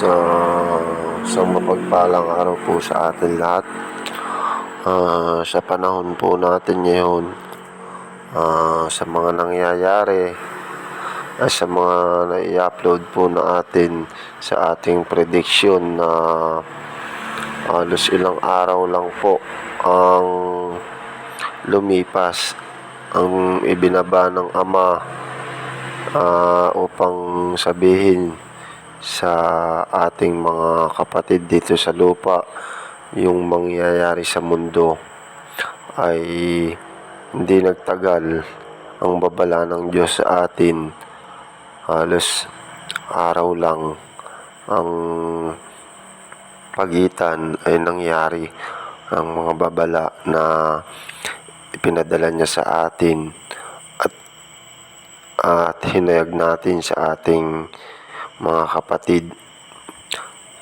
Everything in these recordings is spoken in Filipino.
Sa mapagpalang araw po sa atin lahat. Sa panahon po natin ngayon, sa mga nangyayari, sa mga nai-upload po na atin sa ating prediction na halos ilang araw lang po ang lumipas ang ibinaba ng Ama upang sabihin sa ating mga kapatid dito sa lupa yung mangyayari sa mundo, ay hindi nagtagal ang babala ng Diyos sa atin. Halos araw lang ang pagitan ay nangyari ang mga babala na ipinadala niya sa atin at hinayag natin sa ating mga kapatid.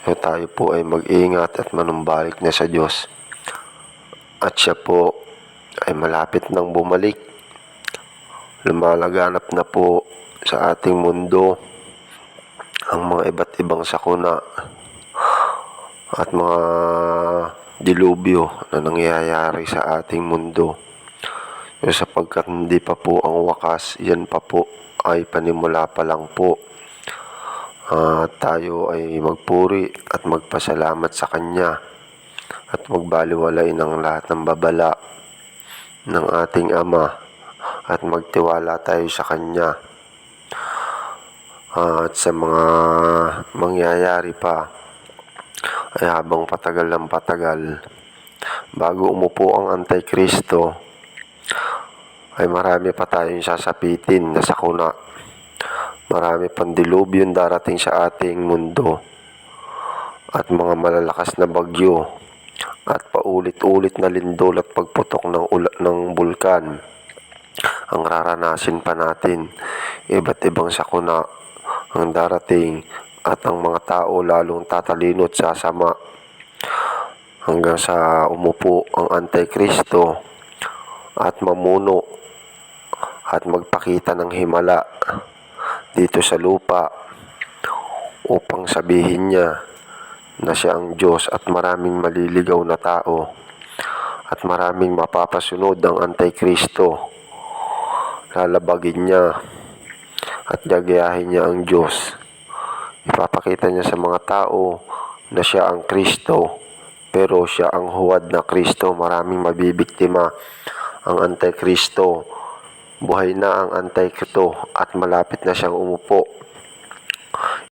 So tayo po ay mag-ingat at manumbalik na sa Diyos. At siya po ay malapit nang bumalik. Lumalaganap na po sa ating mundo ang mga iba't ibang sakuna at mga dilubyo na nangyayari sa ating mundo. So, sapagkat hindi pa po ang wakas, yan pa po ay panimula pa lang po. Tayo ay magpuri at magpasalamat sa Kanya at magbaliwalay ng lahat ng babala ng ating Ama at magtiwala tayo sa Kanya. At sa mga mangyayari pa ay habang patagal ng patagal, bago umupo ang Antikristo, ay marami pa tayong sasapitin na sakuna. Marami pang dilubyo darating sa ating mundo at mga malalakas na bagyo at paulit-ulit na lindol at pagputok ng bulkan ang raranasin pa natin. Iba't ibang sakuna ang darating at ang mga tao lalong tatalino at sasama hanggang sa umupo ang Antikristo at mamuno at magpakita ng himala dito sa lupa upang sabihin niya na siya ang Diyos, at maraming maliligaw na tao at maraming mapapasunod ang Antikristo. Lalabagin niya at gagayahin niya ang Diyos. Ipapakita niya sa mga tao na siya ang Kristo, pero siya ang huwad na Kristo. Maraming mabibiktima ang Antikristo. Buhay na ang Antikristo at malapit na siyang umupo.